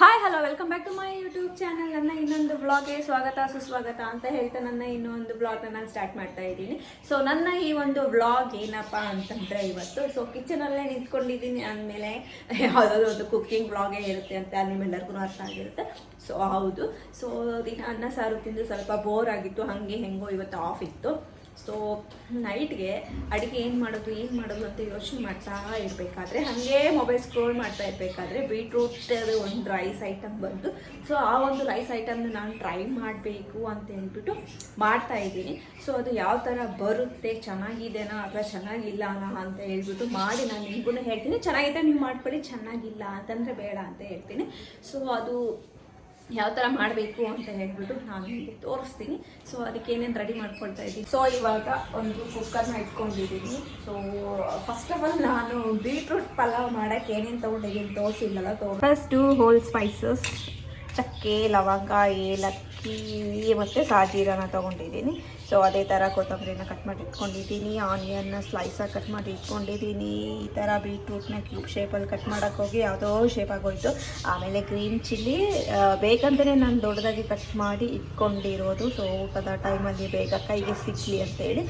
Hi hello welcome back to my YouTube channel. ನನ್ನ ಇನ್ನೊಂದು ಬ್ಲಾಗ್ಗೆ ಸ್ವಾಗತ ಸುಸ್ವಾಗತ ಅಂತ ಹೇಳ್ತಾ ನನ್ನ ಇನ್ನೊಂದು ಬ್ಲಾಗ್ನ ನಾನು ಸ್ಟಾರ್ಟ್ ಮಾಡ್ತಾ ಇದ್ದೀನಿ. ಸೊ ನನ್ನ ಈ ಒಂದು ಬ್ಲಾಗ್ ಏನಪ್ಪ ಅಂತಂದರೆ ಇವತ್ತು ಕಿಚನಲ್ಲೇ ನಿಂತ್ಕೊಂಡಿದ್ದೀನಿ ಅಂದಮೇಲೆ ಯಾವುದಾದ್ರೂ ಒಂದು ಕುಕ್ಕಿಂಗ್ ಬ್ಲಾಗೇ ಇರುತ್ತೆ ಅಂತ ನಿಮ್ಮೆಲ್ಲರಿಗೂ ಅರ್ಥ ಆಗಿರುತ್ತೆ. ಸೊ ಹೌದು, ಸೊ ದಿನ ಅನ್ನ ಸಾರು ತಿಂದು ಸ್ವಲ್ಪ ಬೋರ್ ಆಗಿತ್ತು, ಹಾಗೆ ಹೆಂಗೋ ಇವತ್ತು ಆಫ್ ಇತ್ತು. ಸೊ ನೈಟ್ಗೆ ಅಡುಗೆ ಏನು ಮಾಡೋದು ಅಂತ ಯೋಚನೆ ಮಾಡ್ತಾ ಇರಬೇಕಾದ್ರೆ ಹಾಗೆ ಮೊಬೈಲ್ ಸ್ಕ್ರೋಲ್ ಮಾಡ್ತಾ ಇರಬೇಕಾದ್ರೆ ಬೀಟ್ರೂಟ್ ಒಂದು ರೈಸ್ ಐಟಮ್ ಬಂತು. ಸೊ ಆ ಒಂದು ರೈಸ್ ಐಟಮ್ನ ನಾನು ಟ್ರೈ ಮಾಡಬೇಕು ಅಂತ ಹೇಳ್ಬಿಟ್ಟು ಮಾಡ್ತಾ ಇದ್ದೀನಿ. ಸೊ ಅದು ಯಾವ ಥರ ಬರುತ್ತೆ, ಚೆನ್ನಾಗಿದೆನಾ ಅಥವಾ ಚೆನ್ನಾಗಿಲ್ಲನಾ ಅಂತ ಹೇಳ್ಬಿಟ್ಟು ಮಾಡಿ ನಾನು ನಿಮಗೂ ಹೇಳ್ತೀನಿ. ಚೆನ್ನಾಗಿದೆ ನೀವು ಮಾಡ್ಕೊಳ್ಳಿ, ಚೆನ್ನಾಗಿಲ್ಲ ಅಂತಂದರೆ ಬೇಡ ಅಂತ ಹೇಳ್ತೀನಿ. ಸೊ ಅದು ಯಾವ ಥರ ಮಾಡಬೇಕು ಅಂತ ಹೇಳ್ಬಿಟ್ಟು ನಾನು ನಿಮಗೆ ತೋರಿಸ್ತೀನಿ. ಸೊ ಅದಕ್ಕೆ ಏನೇನು ರೆಡಿ ಮಾಡ್ಕೊಳ್ತಾ ಇದ್ದೀನಿ. ಸೊ ಇವಾಗ ಒಂದು ಕುಕ್ಕರ್ನ ಇಟ್ಕೊಂಡಿದ್ದೀನಿ. ಸೊ ಫಸ್ಟ್ ಆಫ್ ಆಲ್ ನಾನು ಬೀಟ್ರೂಟ್ ಪಲಾವ್ ಮಾಡೋಕ್ಕೆ ಏನೇನು ತೊಗೊಂಡಿದ್ದೀನಿ ತೋರಿಸಿಲ್ಲಲ್ಲ. ಫಸ್ಟು ಹೋಲ್ ಸ್ಪೈಸಸ್, ಚಕ್ಕೆ, ಲವಂಗ, ಏಲಕ್ಕಿ ಮತ್ತು ಸಾಜೀರನ ತೊಗೊಂಡಿದ್ದೀನಿ. ಸೊ ಅದೇ ಥರ ಕೊತ್ತಂಬರಿನ ಕಟ್ ಮಾಡಿ ಇಟ್ಕೊಂಡಿದ್ದೀನಿ, ಆನಿಯನ್ನ ಸ್ಲೈಸಾಗಿ ಕಟ್ ಮಾಡಿ ಇಟ್ಕೊಂಡಿದ್ದೀನಿ. ಈ ಥರ ಬೀಟ್ರೂಟ್ನ ಕ್ಯೂಬ್ ಶೇಪಲ್ಲಿ ಕಟ್ ಮಾಡೋಕ್ಕೆ ಹೋಗಿ ಯಾವುದೋ ಶೇಪ್ ಆಗೋಯ್ತು. ಆಮೇಲೆ ಗ್ರೀನ್ ಚಿಲ್ಲಿ ಬೇಕಂತಲೇ ನಾನು ದೊಡ್ಡದಾಗಿ ಕಟ್ ಮಾಡಿ ಇಟ್ಕೊಂಡಿರೋದು. ಸೊ ಊಟದ ಟೈಮಲ್ಲಿ ಬೇಗ ಕೈಗೆ ಸಿಕ್ಕಲಿ ಅಂತೇಳಿ.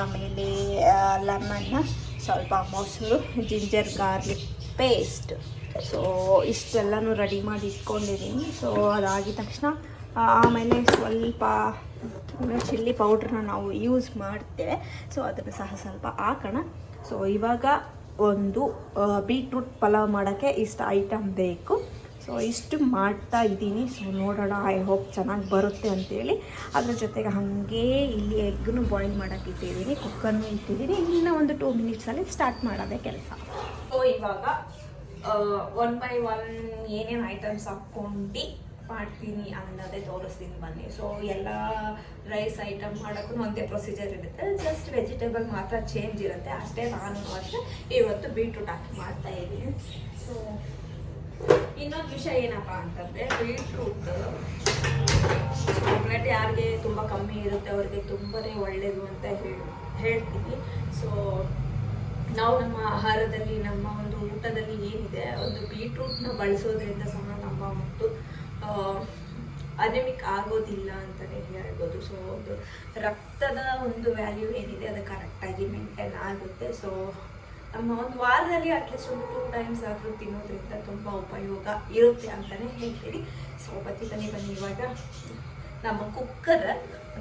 ಆಮೇಲೆ ಲೆಮನ್ನ, ಸ್ವಲ್ಪ ಮೊಸರು, ಜಿಂಜರ್ ಗಾರ್ಲಿಕ್ ಪೇಸ್ಟ್. ಸೊ ಇಷ್ಟೆಲ್ಲನೂ ರೆಡಿ ಮಾಡಿ ಇಟ್ಕೊಂಡಿದ್ದೀನಿ. ಸೊ ಅದಾಗಿದ ತಕ್ಷಣ ಆಮೇಲೆ ಸ್ವಲ್ಪ ಚಿಲ್ಲಿ ಪೌಡ್ರನ್ನ ನಾವು ಯೂಸ್ ಮಾಡ್ತೇವೆ. ಸೊ ಅದನ್ನು ಸಹ ಸ್ವಲ್ಪ ಹಾಕೋಣ. ಸೊ ಇವಾಗ ಒಂದು ಬೀಟ್ರೂಟ್ ಪಲಾವ್ ಮಾಡೋಕ್ಕೆ ಇಷ್ಟು ಐಟಮ್ ಬೇಕು. ಸೊ ಇಷ್ಟು ಮಾಡ್ತಾ ಇದ್ದೀನಿ. ಸೊ ನೋಡೋಣ, ಐ ಹೋಪ್ ಚೆನ್ನಾಗಿ ಬರುತ್ತೆ ಅಂತೇಳಿ. ಅದ್ರ ಜೊತೆಗೆ ಹಾಗೆ ಇಲ್ಲಿ ಎಗ್ಗನ್ನು ಬಾಯ್ಲ್ ಮಾಡೋಕ್ಕೆ ಇಟ್ಟಿದ್ದೀನಿ, ಕುಕ್ಕರ್ನು ಇಟ್ಟಿದ್ದೀನಿ. ಇನ್ನು ಒಂದು 2 ಮಿನಿಟ್ಸಲ್ಲಿ ಸ್ಟಾರ್ಟ್ ಮಾಡೋದೇ ಕೆಲಸ. ಸೊ ಇವಾಗ 1 by 1 ಏನೇನು ಐಟಮ್ಸ್ ಹಾಕ್ಕೊಂಡು ಮಾಡ್ತೀನಿ ಅನ್ನೋದೇ ತೋರಿಸ್ತೀನಿ ಬನ್ನಿ. ಸೊ ಎಲ್ಲ ರೈಸ್ ಐಟಮ್ ಮಾಡೋಕ್ಕೂ ಒಂದೇ ಪ್ರೊಸೀಜರ್ ಇರುತ್ತೆ, ಜಸ್ಟ್ ವೆಜಿಟೇಬಲ್ ಮಾತ್ರ ಚೇಂಜ್ ಇರುತ್ತೆ ಅಷ್ಟೇ. ನಾನು ಅಷ್ಟೇ ಇವತ್ತು ಬೀಟ್ರೂಟ್ ಹಾಕಿ ಮಾಡ್ತಾ ಇದ್ದೀನಿ. ಸೊ ಇನ್ನೊಂದು ವಿಷಯ ಏನಪ್ಪ ಅಂತಂದರೆ, ಬೀಟ್ರೂಟ್ ಬ್ಲಡ್ ಯಾರಿಗೆ ತುಂಬ ಕಮ್ಮಿ ಇರುತ್ತೆ ಅವ್ರಿಗೆ ತುಂಬಾ ಒಳ್ಳೆಯದು ಅಂತ ಹೇಳ್ತೀನಿ. ಸೊ ನಾವು ನಮ್ಮ ಆಹಾರದಲ್ಲಿ, ನಮ್ಮ ಒಂದು ಊಟದಲ್ಲಿ ಏನಿದೆ, ಒಂದು ಬೀಟ್ರೂಟ್ನ ಬಳಸೋದ್ರಿಂದ ಸಹ ನಮ್ಮ ಒಂದು ಅನೆಮಿಕ್ ಆಗೋದಿಲ್ಲ ಅಂತಲೇ ಹೇಳ್ಬೋದು. ಸೊ ಒಂದು ರಕ್ತದ ಒಂದು ವ್ಯಾಲ್ಯೂ ಏನಿದೆ ಅದು ಕರೆಕ್ಟಾಗಿ ಮೇಂಟೈನ್ ಆಗುತ್ತೆ. ಸೊ ನಮ್ಮ ಒಂದು ವಾರದಲ್ಲಿ ಅಟ್ಲೀಸ್ಟ್ ಒಂದು 2 ಟೈಮ್ಸ್ ಆದರೂ ತಿನ್ನೋದ್ರಿಂದ ತುಂಬ ಉಪಯೋಗ ಇರುತ್ತೆ ಅಂತಲೇ ಹೇಳ್ತೀನಿ. ಸೊ ಬನ್ನಿ ಇವಾಗ ನಮ್ಮ ಕುಕ್ಕರ್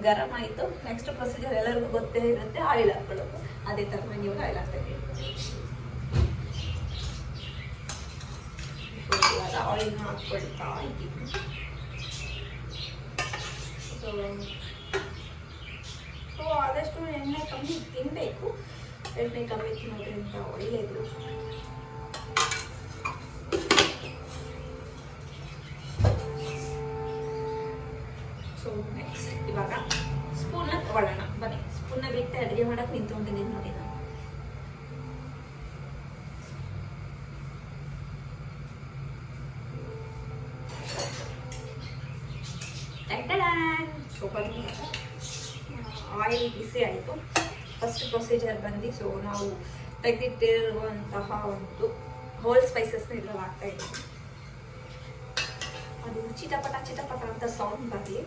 ಗರಂ ಆಯಿತು. ನೆಕ್ಸ್ಟ್ ಪ್ರೊಸೀಜರ್ ಎಲ್ಲರಿಗೂ ಗೊತ್ತೇ ಇರುತ್ತೆ, ಆಯಿಲ್ ಹಾಕ್ಕೊಳ್ಳೋದು. ಅದೇ ಥರ ನಾನು ಇವಾಗ ಆಯಿಲ್ ಹಾಕ್ತಾ ಆಯಿಲ್ನ ಹಾಕ್ಕೊಳ್ತಾ ಇದ್ದೀನಿ. ಸೊ ಆದಷ್ಟು ಎಣ್ಣೆ ಕಮ್ಮಿ ತಿನ್ನಬೇಕು, ಎಣ್ಣೆ ಕಮ್ಮಿ ತಿನ್ನೋದ್ರಿಂದ ಒಳ್ಳೆಯದು. ಸೊ ನೆಕ್ಸ್ಟ್ ಇವಾಗ ಸ್ಪೂನ್ನ ತಗೊಳ್ಳೋಣ ಬನ್ನಿ. ಸ್ಪೂನ್ನ ಬಿಟ್ಟು ಅಡುಗೆ ಮಾಡೋಕ್ಕೆ ನಿಂತ್ಕೊಂಡಿದ್ದೀನಿ ನೋಡಿ ನಾನು. ಸೊ ಬನ್ನಿ, ಆಯಿಲ್ ಬಿಸಿ ಆಯಿತು. ಫಸ್ಟ್ ಪ್ರೊಸೀಜರ್ ಬಂದು, ಸೊ ನಾವು ತೆಗೆದಿಟ್ಟಿರುವಂತಹ ಒಂದು ಹೋಲ್ ಸ್ಪೈಸಸ್ನ ಇದ್ರಲ್ಲಿ ಹಾಕ್ತಾ ಇದ್ದೀವಿ. ಅದು ಚಿಟಪಟ ಅಂತ ಸೌಂಡ್ ಬರಲಿ.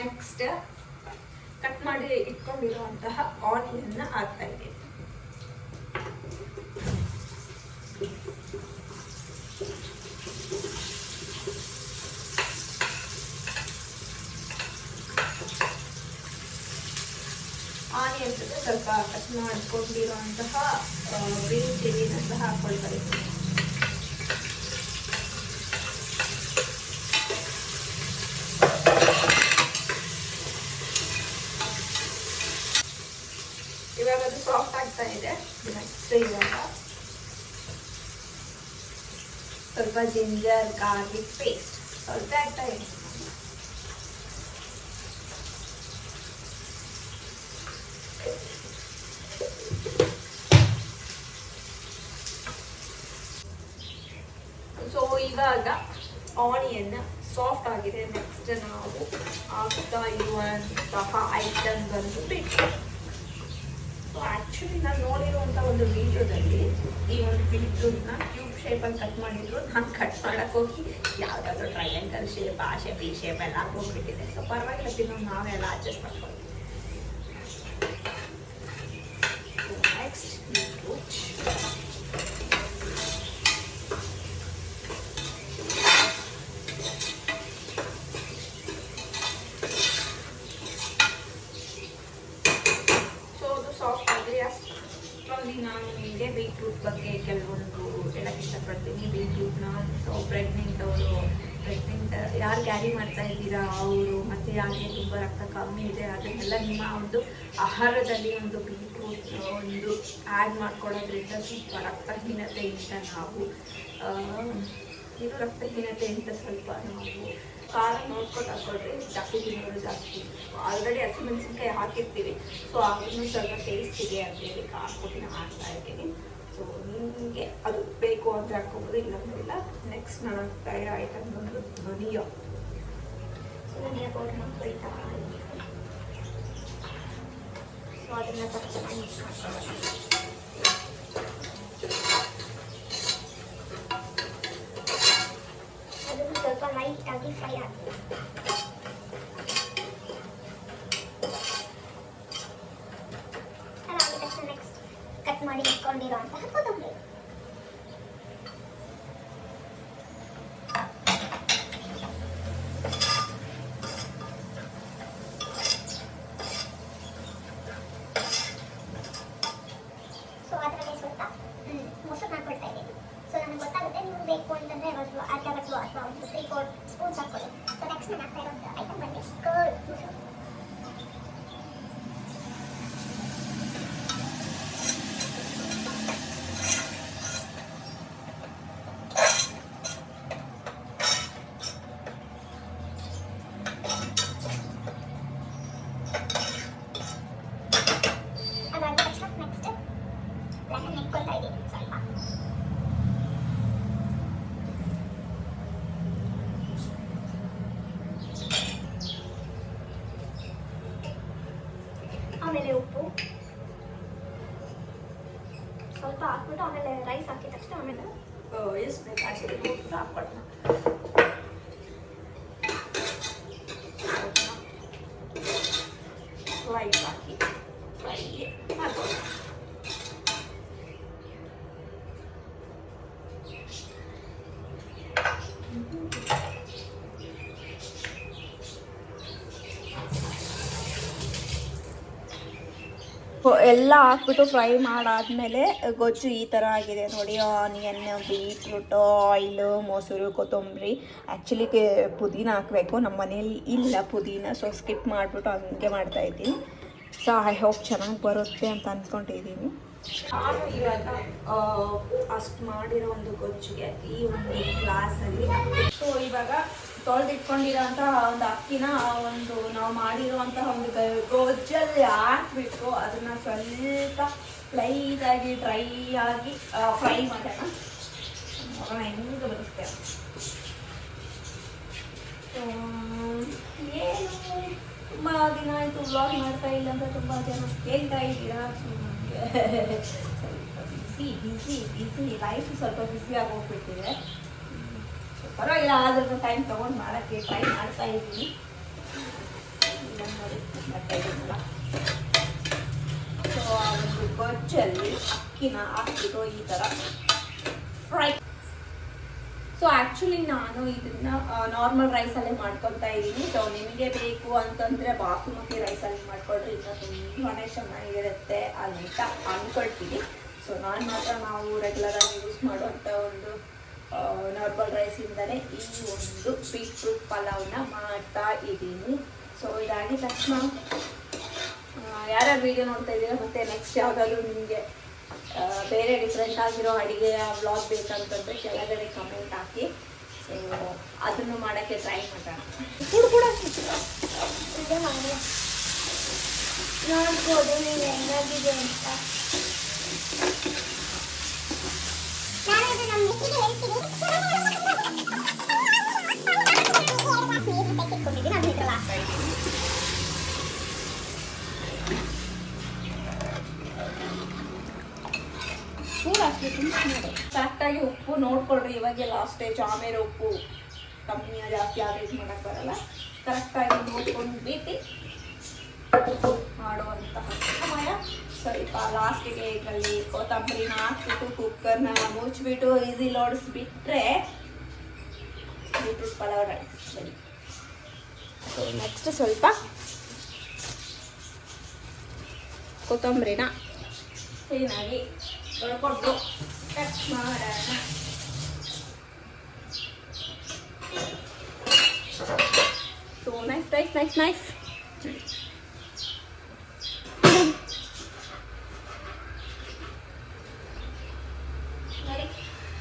ನೆಕ್ಸ್ಟ್ ಕಟ್ ಮಾಡಿ ಇಟ್ಕೊಂಡಿರುವಂತಹ ಆನಿಯನ್ನ ಹಾಕ್ತಾ ಇದ್ದೀವಿ. ಆನಿಯನ್ ಜೊತೆ ಸ್ವಲ್ಪ ಕಟ್ ಮಾಡಿಕೊಂಡಿರುವಂತಹ ಗ್ರೀನ್ ಚಿಲ್ಲಿನ ಸಹ ಹಾಕ್ಕೊಳ್ತಾ ಇದ್ದೀನಿ. ಇವಾಗ ಅದು ಸಾಫ್ಟ್ ಆಗ್ತಾ ಇದೆ. ನೆಕ್ಸ್ಟ್ ಇವಾಗ ಸ್ವಲ್ಪ ಜಿಂಜರ್ ಗಾರ್ಲಿಕ್ ಪೇಸ್ಟ್ ಸ್ವಲ್ಪ ಆಗ್ತಾ ಇದೆ. ಸೊ ಇವಾಗ ಆನಿಯನ್ ಸಾಫ್ಟ್ ಆಗಿದೆ. ನೆಕ್ಸ್ಟ್ ನಾವು ಹಾಕ್ತಾ ಇರುವಂತಹ ಐಟಮ್ ಬಂದು ಬೀಟ್ರೂಟ್. ಆ್ಯಕ್ಚುಲಿ ನಾನು ನೋಡಿರುವಂಥ ಒಂದು ವಿಡಿಯೋದಲ್ಲಿ ಈ ಒಂದು ಬೀಟ್ರೂಟ್ನ ಕ್ಯೂಬ್ ಶೇಪಲ್ಲಿ ಕಟ್ ಮಾಡಿದ್ರು. ನಾನು ಕಟ್ ಮಾಡೋಕ್ಕೆ ಹೋಗಿ ಯಾವುದಾದ್ರೂ ಟ್ರಯಾಂಗಲ್ ಶೇಪ್, ಆ ಶೇಪ್, ಈ ಶೇಪ್ ಎಲ್ಲ ಹೋಗ್ಬಿಟ್ಟಿದೆ. ಸೊ ಪರವಾಗಿಲ್ಲ, ತಿನ್ನೋದು ನಾವೆಲ್ಲ ಅಡ್ಜಸ್ಟ್ ಮಾಡ್ಕೊಂಡು. Next beetroot. ನಾನು ನಿಮಗೆ ಬೀಟ್ರೂಟ್ ಬಗ್ಗೆ ಕೆಲವೊಂದು ಹೇಳಕ್ಕೆ ಇಷ್ಟಪಡ್ತೀನಿ. ಬೀಟ್ರೂಟ್ನ ಪ್ರೆಗ್ನೆಂಟ್ ಯಾರು ಕ್ಯಾರಿ ಮಾಡ್ತಾ ಇದ್ದೀರಾ ಅವರು, ಮತ್ತು ಯಾರಿಗೆ ತುಂಬ ರಕ್ತ ಕಮ್ಮಿ ಇದೆ, ಅದನ್ನೆಲ್ಲ ನಿಮ್ಮ ಒಂದು ಆಹಾರದಲ್ಲಿ ಒಂದು ಬೀಟ್ರೂಟ್ ಒಂದು ಆ್ಯಡ್ ಮಾಡ್ಕೊಳ್ಳೋದ್ರಿಂದ ಸ್ವಲ್ಪ ರಕ್ತಹೀನತೆಯಿಂದ ನಾವು ಇದು ರಕ್ತಹೀನತೆಯಿಂದ ಸ್ವಲ್ಪ ನಾವು ಖಾರ ನೋಡ್ಕೊಂಡು ಹಾಕ್ಕೊಳ್ರಿ. ಜಾಸ್ತಿ ತಿನ್ನೋದು ಜಾಸ್ತಿ. ಆಲ್ರೆಡಿ ಹಸಿಮೆಣಸಿನ್ಕಾಯಿ ಹಾಕಿರ್ತೀವಿ, ಸೊ ಅದನ್ನು ಸ್ವಲ್ಪ ಟೇಸ್ಟ್ ಇದೆ ಅಂತೇಳಿ ಖಾರ ಪುಡಿ ಹಾಕ್ತಾ ಇದ್ದೀನಿ. ಸೊ ನಿಮಗೆ ಅದು ಬೇಕು ಅಂತ ಹಾಕ್ಕೋಬೋದು, ಇಲ್ಲಂತಿಲ್ಲ. ನೆಕ್ಸ್ಟ್ ನಾನು ಹಾಕ್ತಾ ಇರೋ ಐಟಮ್ ಬಂದು ಧನಿಯಾ. ಸೊ ಧನಿಯಾ ಪೌಡರ್ ಹಾಕ್ತಾ ಇದ್ದೀನಿ. ಸೊ ಅದನ್ನು ಸ್ವಲ್ಪ ಚೆನ್ನಾಗಿ ಮಿಕ್ಸ್ ಮಾಡ್ಕೊಳ್ಳೋಣ. ಅದನ್ನು ಸ್ವಲ್ಪ ಲೈಟಾಗಿ ಫ್ರೈ ಆಗಿ ಅದಾದ ತಕ್ಷಣ ನೆಕ್ಸ್ಟ್ ಕಟ್ ಮಾಡಿ ಇಟ್ಕೊಂಡಿರೋಂತಹ ಕೊತ್ತಂಬರಿ. ಸೊ ಅದರಲ್ಲಿ ಸ್ವಲ್ಪ ಮೊಸರು ಹಾಕೊಳ್ತಾ ಇದ್ದೀನಿ. ಸೊ ನನಗೆ ಗೊತ್ತಾಗುತ್ತೆ, ನೀವು ಬೇಕು ಅಂತಂದರೆ ಒಂದು ಅರ್ಧ ಬಟ್ಲು ಅಥವಾ ಒಂದು 3-4 ಸ್ಪೂನ್ಸ್ ಹಾಕ್ಕೊಳ್ಳಿ. ಸೊ ನೆಕ್ಸ್ಟ್ ನಾನು ಹಾಕ್ತಾ ಇರೋದು ಐಟಮ್ ಬಂದು ಕರ್ಡ್ ಮೊಸರು. ಅದಾದ ತಕ್ಷಣ ನೆಕ್ಸ್ಟ್ ಲೆಮನ್ ನೆಕ್ಕೊಳ್ತಾ ಇದ್ದೀನಿ ಸ್ವಲ್ಪ. ಆಮೇಲೆ ಉಪ್ಪು ಸ್ವಲ್ಪ ಹಾಕ್ಬಿಟ್ಟು ಆಮೇಲೆ ರೈಸ್ ಹಾಕಿದ ತಕ್ಷಣ ಆಮೇಲೆ ಎಷ್ಟು ಬೇಕು ಅಷ್ಟೇ ಉಪ್ಪು ಹಾಕ್ಬಿಡೋಣ. ರೈಸ್ ಹಾಕಿ ಫ್ರೈ ಹಾಕೋಣ. ಎಲ್ಲ ಹಾಕ್ಬಿಟ್ಟು ಫ್ರೈ ಮಾಡಾದ್ಮೇಲೆ ಗೊಜ್ಜು ಈ ಥರ ಆಗಿದೆ ನೋಡಿ. ಆನಿಯನ್, ಬೀಟ್ರೂಟು, ಆಯಿಲು, ಮೊಸರು, ಕೊತ್ತಂಬರಿ. ಆ್ಯಕ್ಚುಲಿ ಪುದೀನ ಹಾಕಬೇಕು, ನಮ್ಮ ಮನೇಲಿ ಇಲ್ಲ ಪುದೀನ, ಸೊ ಸ್ಕಿಪ್ ಮಾಡಿಬಿಟ್ಟು ಹಂಗೆ ಮಾಡ್ತಾಯಿದ್ದೀನಿ. ಸೊ ಐ ಹೋಪ್ ಚೆನ್ನಾಗಿ ಬರುತ್ತೆ ಅಂತ ಅಂದ್ಕೊಂಡಿದ್ದೀನಿ. ನಾನು ಇವಾಗ ಅಷ್ಟು ಮಾಡಿರೋ ಒಂದು ಗೊಜ್ಜಿಗೆ ಈ ಒಂದು ಗ್ಲಾಸಲ್ಲಿ, ಸೊ ಇವಾಗ ತೊಳೆದಿಟ್ಕೊಂಡಿರೋಂತಹ ಒಂದು ಅಕ್ಕಿನ ಒಂದು ನಾವು ಮಾಡಿರುವಂತಹ ಒಂದು ಗೊಜ್ಜಲ್ಲಿ ಹಾಕ್ಬಿಟ್ಟು ಅದನ್ನು ಸ್ವಲ್ಪ ಲೈಟಾಗಿ ಡ್ರೈ ಆಗಿ ಫ್ರೈ ಮಾಡೋಣ. ಹೆಂಗೆ ಬರುತ್ತೆ ಏನು, ತುಂಬ ದಿನ ಆಯಿತು ವ್ಲಾಗ್ ಮಾಡ್ತಾ ಇಲ್ಲ ಅಂತ ತುಂಬ ಜನ ಕೇಳ್ತಾ ಇದ್ದೀರಾ. ಬಿಸಿ ಲೈಫ್ ಸ್ವಲ್ಪ ಬಿಸಿ ಆಗೋಗ್ಬಿಟ್ಟಿದೆ. ಪರವಾಗಿಲ್ಲ, ಆದ್ರೂ ಟೈಮ್ ತೊಗೊಂಡು ಮಾಡೋಕ್ಕೆ ಟ್ರೈ ಮಾಡ್ತಾ ಇದ್ದೀನಿ. ಮಾಡ್ತಾ ಇದ್ದೀನಲ್ಲ, ಸೊ ಆ ಒಂದು ಗೊಜ್ಜಲ್ಲಿ ಅಕ್ಕಿನ ಹಾಕ್ಬಿಟ್ಟು ಈ ಥರ ಫ್ರೈ. ಸೊ ಆ್ಯಕ್ಚುಲಿ ನಾನು ಇದನ್ನ ನಾರ್ಮಲ್ ರೈಸಲ್ಲೇ ಮಾಡ್ಕೊತಾ ಇದ್ದೀನಿ. ಸೊ ನಿಮಗೆ ಬೇಕು ಅಂತಂದರೆ ಬಾಸುಮತಿ ರೈಸಲ್ಲಿ ಮಾಡ್ಕೊಳ್ರಿ, ಇನ್ನೂ ತುಂಬಾ ಚೆನ್ನಾಗಿರುತ್ತೆ ಅಂತ ಅಂದ್ಕೊಳ್ತೀನಿ. ಸೊ ನಾನು ಮಾತ್ರ ನಾವು ರೆಗ್ಯುಲರಾಗಿ ಯೂಸ್ ಮಾಡುವಂಥ ಒಂದು ನಾರ್ಮಲ್ ರೈಸಿಂದಲೇ ಈ ಒಂದು ಬೀಟ್ರೂಟ್ ಪಲಾವ್ನ ಮಾಡ್ತಾ ಇದ್ದೀನಿ. ಸೊ ಇದಾಗಿದ ತಕ್ಷಣ ಯಾರ್ಯಾರು ವೀಡಿಯೋ ನೋಡ್ತಾ ಇದ್ದೀರಾ, ಮತ್ತು ನೆಕ್ಸ್ಟ್ ಯಾವುದಾದ್ರೂ ನಿಮಗೆ ಬೇರೆ ಡಿಫ್ರೆಂಟ್ ಆಗಿರೋ ಅಡುಗೆಯ ವ್ಲಾಗ್ ಬೇಕಂತಂದರೆ ಕೆಳಗಡೆ ಕಮೆಂಟ್ ಹಾಕಿ. ಸೊ ಅದನ್ನು ಮಾಡೋಕ್ಕೆ ಟ್ರೈ ಮಾಡೋಣ. ಕೂಡ ನೋಡ್ಬೋದು ನೀವು ಹೆಂಗಾಗಿದೆ ಅಂತ. ಕರೆಕ್ಟಾಗಿ ಉಪ್ಪು ನೋಡ್ಕೊಳ್ರಿ, ಇವಾಗ ಲಾಸ್ಟ್ ಸ್ಟೇಜ್. ಆಮೇಲೆ ಉಪ್ಪು ಕಮ್ಮಿ ಜಾಸ್ತಿ ಆದೇಜ್ ಮಾಡೋಕ್ಕೆ ಬರಲ್ಲ. ಕರೆಕ್ಟಾಗಿ ನೋಡ್ಕೊಂಡು ಬಿಟ್ಟು ಮಾಡುವಂತಹ ಸಮಯ. ಸ್ವಲ್ಪ ಲಾಸ್ಟಿಗೆ ಇದರಲ್ಲಿ ಕೊತ್ತಂಬರಿನ ಹಾಕ್ಬಿಟ್ಟು ಕುಕ್ಕರ್ನ ಮುಚ್ಚಿಬಿಟ್ಟು ಈಸಿಲ್ ಓಡಿಸ್ಬಿಟ್ರೆ beetroot pulao rice ready. So next ಸ್ವಲ್ಪ ಕೊತ್ತಂಬರಿನ ಕ್ಲೀನಾಗಿ ತೊಳ್ಕೊಂಡು ಕಟ್ ಮಾಡೋಣ. So nice.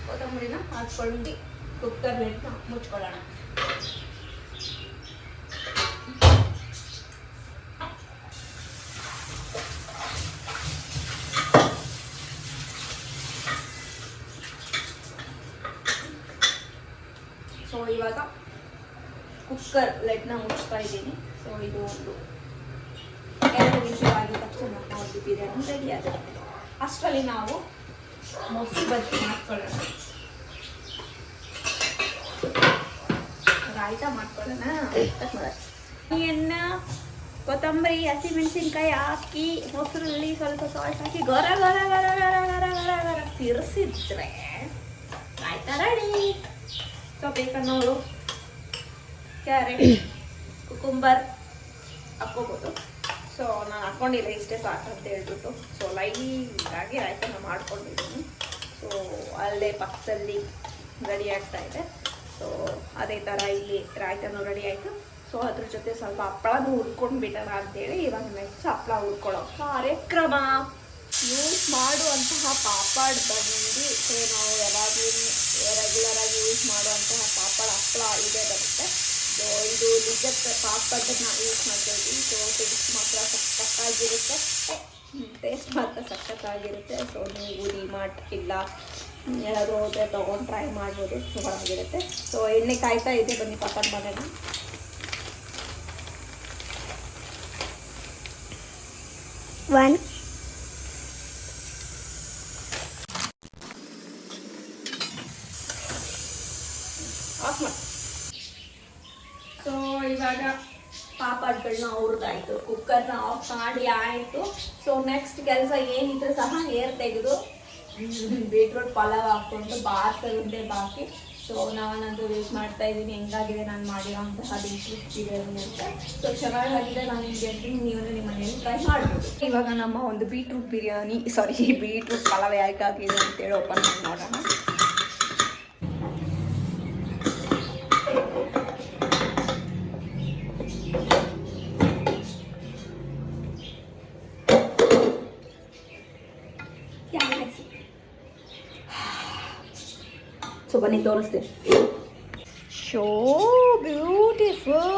ಕೊತ್ತಂಬರಿನ ಹಾಕ್ಕೊಂಡು ಕುಕ್ಕರ್ ಲಿಡ್ನ ಮುಚ್ಕೊಳ್ಳೋಣ. ಸೊ ಇವಾಗ ಕುಕ್ಕರ್ ಲೆಡ್ನ ಮುಚ್ತಾ ಇದ್ದೀನಿ. ಸೊ ಇದು ಒಂದು 2 ವಿಸಿಲ್ ಆಗಿದ ತಕ್ಷಣ ನಾವು ಬಿರಿಯಾನಿ ರೆಡಿ ಆಗುತ್ತೆ. ಅಷ್ಟರಲ್ಲಿ ನಾವು ಮೊಸರು ಬಜ್ಜಿ ಮಾಡ್ಕೊಳ್ಳೋಣ, ರಾಯ್ತ ಮಾಡ್ಕೊಳ್ಳೋಣ. ಎಣ್ಣೆ, ಕೊತ್ತಂಬರಿ, ಹಸಿಮೆಣಸಿನ್ಕಾಯಿ ಹಾಕಿ ಮೊಸರಲ್ಲಿ ಸ್ವಲ್ಪ ಸಾಲ್ಟ್ ಹಾಕಿ ಗರ ಗರ ಗರ ಗರ ಗರ ಗರ ಗರ ತಿರ್ಸಿದ್ರೆ ರಾಯ್ತ ರೆಡಿ. ಸೊ ಬೇಕನ್ನೋರು ಕ್ಯಾರೆಟ್, ಕುಕುಂಬರ್ ಹಾಕ್ಕೋಬೋದು. ಸೊ ನಾನು ಹಾಕ್ಕೊಂಡಿಲ್ಲ, ಇಷ್ಟೇ ಸಾಕು ಅಂತ ಹೇಳ್ಬಿಟ್ಟು ಸೊ ಲೈಟಾಗಿ ರಾಯ್ತನ ಮಾಡ್ಕೊಂಡಿದ್ದೀನಿ. ಸೊ ಅಲ್ಲೇ ಪಕ್ಕದಲ್ಲಿ ರೆಡಿ ಆಗ್ತಾ ಇದೆ. ಸೊ ಅದೇ ಥರ ಇಲ್ಲಿ ರಾಯ್ತನೂ ರೆಡಿ ಆಯಿತು. ಸೊ ಅದ್ರ ಜೊತೆ ಸ್ವಲ್ಪ ಹಪ್ಪಳನೂ ಹುರ್ಕೊಂಡ್ಬಿಟ್ಟಣ ಅಂತೇಳಿ ಇವಾಗ ನೆಕ್ಸ್ಟ್ ಹಪ್ಪಳ ಹುರ್ಕೊಳ್ಳೋ ಕಾರ್ಯಕ್ರಮ. ಯೂಸ್ ಮಾಡುವಂತಹ ಪಾಪಡ್ ಬಂದು ಸೊ ನಾವು ಯಾವಾಗಲೂ ರೆಗ್ಯುಲರಾಗಿ ಯೂಸ್ ಮಾಡುವಂತಹ ಪಾಪಡ್ ಹಪ್ಪಳ ಇದೇ ಬರುತ್ತೆ. ಸೊ ಇದು ನಿಜಕ್ಕೆ ಪಾಪಡನ್ನ ಯೂಸ್ ಮಾಡ್ತಾ ಇದ್ದೀವಿ. ಸೊ ಟೇಸ್ಟ್ ಮಾತ್ರ ಸಖತ್ತಾಗಿರುತ್ತೆ. ಸೊ ನೀವು ಡಿಮಾರ್ಟ್ ಇಲ್ಲ ಯಾರಾದರೂ ಹೋದರೆ ತೊಗೊಂಡು ಟ್ರೈ ಮಾಡ್ಬೋದು, ಸೂಪರಾಗಿರುತ್ತೆ. ಸೊ ಎಣ್ಣೆ ಕಾಯ್ತಾ ಇದೆ, ಬನ್ನಿ ಪಾಪಡ್ ಮಾಡೋಣ. ಆಫ್ ಮಾಡಿ. ಸೊ ಇವಾಗ ಪಾಪಡ್ಗಳನ್ನ ಹುರಿದಾಯಿತು, ಕುಕ್ಕರ್ನ ಆಫ್ ಮಾಡಿ ಆಯಿತು. ಸೊ ನೆಕ್ಸ್ಟ್ ಕೆಲಸ ಏನಿದ್ರು ಸಹ ಏರ್ ತೆಗೆದು ಬೀಟ್ರೂಟ್ ಪಲಾವ್ ಹಾಕ್ಕೊಂಡು ಬಾರ್ಸೋದೇ ಬಾಕಿ. ಸೊ ನಾನಂತೂ ವೇಟ್ ಮಾಡ್ತಾ ಇದ್ದೀನಿ ಹೆಂಗಾಗಿದೆ ನಾನು ಮಾಡಿರೋಂತಹ ಬೀಟ್ರೂಟ್ ಬಿರಿಯಾನಿ ಅಂತ. ಸೊ ಚೆನ್ನಾಗಾಗಿದೆ, ನಾನು ನಿಮಗೆ ಹೇಳ್ತೀನಿ, ನೀವು ನಿಮ್ಮ ಮನೇಲಿ ಟ್ರೈ ಮಾಡ್ಬೋದು. ಇವಾಗ ನಮ್ಮ ಒಂದು ಬೀಟ್ರೂಟ್ ಬೀಟ್ರೂಟ್ ಪಲಾವ್ ಯಾಕಾಗಿದೆ ಅಂತೇಳಿ ಓಪನ್ ಮಾಡಿ ನೋಡೋಣ. ಸೊ ಬನ್ನಿ ತೋರಿಸ್ತೀನಿ. So beautiful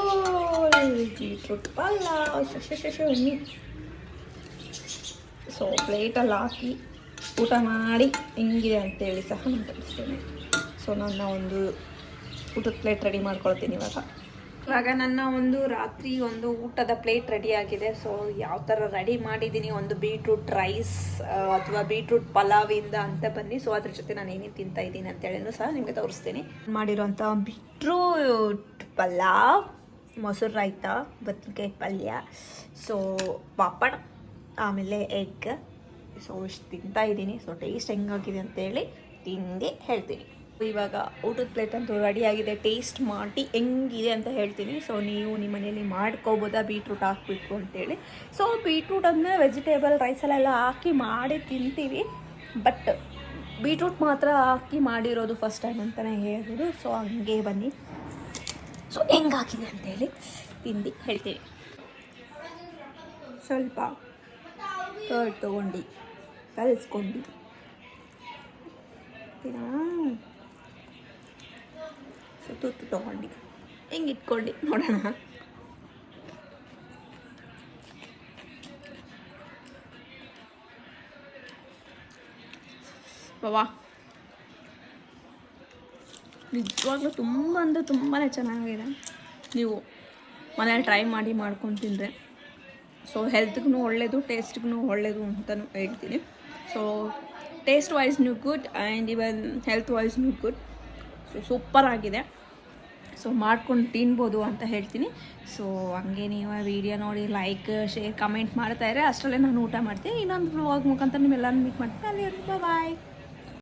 beetroot pulao. So ಪ್ಲೇಟಲ್ಲಿ ಹಾಕಿ ಊಟ ಮಾಡಿ ಹೆಂಗಿದೆ ಅಂತೇಳಿ ಸಹ ನಾನು ತೋರಿಸ್ತೇನೆ. ಸೊ ನನ್ನ ಒಂದು ಊಟದ ಪ್ಲೇಟ್ ರೆಡಿ ಮಾಡ್ಕೊಳ್ತೀನಿ ಇವಾಗ ನನ್ನ ಒಂದು ರಾತ್ರಿ ಒಂದು ಊಟದ ಪ್ಲೇಟ್ ರೆಡಿ ಆಗಿದೆ. ಸೊ ಯಾವ ಥರ ರೆಡಿ ಮಾಡಿದ್ದೀನಿ, ಒಂದು ಬೀಟ್ರೂಟ್ ರೈಸ್ ಅಥವಾ ಬೀಟ್ರೂಟ್ ಪಲಾವಿಂದ ಅಂತ ಬನ್ನಿ. ಸೊ ಅದ್ರ ಜೊತೆ ನಾನು ಏನೇನು ತಿಂತಾ ಇದ್ದೀನಿ ಅಂತೇಳಿನೂ ಸಹ ನಿಮಗೆ ತೋರಿಸ್ತೀನಿ. ಮಾಡಿರೋಂಥ ಬೀಟ್ರೂಟ್ ಪಲಾವ್, ಮೊಸರು ರಾಯ್ತ, ಬದನೆಕಾಯಿ ಪಲ್ಯ, ಸೊ ಪಾಪಡ್, ಆಮೇಲೆ ಎಗ್. ಸೊ ಇಷ್ಟು ತಿಂತಾ ಇದ್ದೀನಿ. ಸೊ ಟೇಸ್ಟ್ ಹೆಂಗಾಗಿದೆ ಅಂತೇಳಿ ತಿಂದು ಹೇಳ್ತೀನಿ. ಇವಾಗ ಊಟದ ಪ್ಲೇಟ್ ಅಂತೂ ರೆಡಿಯಾಗಿದೆ. ಟೇಸ್ಟ್ ಮಾಡಿ ಹೆಂಗಿದೆ ಅಂತ ಹೇಳ್ತೀನಿ. ಸೊ ನೀವು ನಿಮ್ಮ ಮನೇಲಿ ಮಾಡ್ಕೋಬೋದಾ ಬೀಟ್ರೂಟ್ ಹಾಕ್ಬೇಕು ಅಂತೇಳಿ. ಸೊ ಬೀಟ್ರೂಟ್ ಅಂದರೆ ವೆಜಿಟೇಬಲ್ ರೈಸಲ್ಲೆಲ್ಲ ಹಾಕಿ ಮಾಡಿ ತಿಂತೀವಿ, ಬಟ್ ಬೀಟ್ರೂಟ್ ಮಾತ್ರ ಹಾಕಿ ಮಾಡಿರೋದು ಫಸ್ಟ್ ಟೈಮ್ ಅಂತಲೇ ಹೇಳ್ಬೋದು. ಸೊ ಹಂಗೆ ಬನ್ನಿ, ಸೊ ಹೆಂಗಾಗಿದೆ ಅಂತೇಳಿ ತಿಂದು ಹೇಳ್ತೀವಿ. ಸ್ವಲ್ಪ ಕರ್ಡ್ ತೊಗೊಂಡು ಕಲಿಸ್ಕೊಂಡು ಸೊ ತುತ್ತು ತೊಗೊಂಡು ಹೆಂಗೆ ಇಟ್ಕೊಂಡು ನೋಡೋಣ. ವಾ, ನಿಜವಾಗ್ಲೂ ತುಂಬ ಅಂದರೆ ತುಂಬಾ ಚೆನ್ನಾಗಿದೆ. ನೀವು ಮನೇಲಿ ಟ್ರೈ ಮಾಡಿ ಮಾಡ್ಕೊಂಡು ತಿಂದರೆ ಸೊ ಹೆಲ್ತ್ಗೂ ಒಳ್ಳೆಯದು, ಟೇಸ್ಟ್ಗೂ ಒಳ್ಳೆಯದು ಅಂತಲೂ ಹೇಳ್ತೀನಿ. ಸೊ ಟೇಸ್ಟ್ ವೈಸ್ನು ಗುಡ್ ಆ್ಯಂಡ್ ಇವನ್ ಹೆಲ್ತ್ ವೈಸ್ನು ಗುಡ್. ಸೊ ಸೂಪರ್ ಆಗಿದೆ. ಸೊ ಮಾಡ್ಕೊಂಡು ತಿನ್ಬೋದು ಅಂತ ಹೇಳ್ತೀನಿ. ಸೊ ಹಂಗೆ ನೀವು ವಿಡಿಯೋ ನೋಡಿ ಲೈಕ್ ಶೇರ್ ಕಮೆಂಟ್ ಮಾಡ್ತಾಯಿದ್ರೆ ಅಷ್ಟರಲ್ಲೇ ನಾನು ಊಟ ಮಾಡ್ತೀನಿ. ಇನ್ನೊಂದು ವ್ಲಾಗ್ ಮುಖಾಂತರ ನಿಮ್ಮೆಲ್ಲರೂ ಮೀಟ್ ಮಾಡ್ತೀನಿ. ಅಲ್ಲಿ ಬಾಯ್.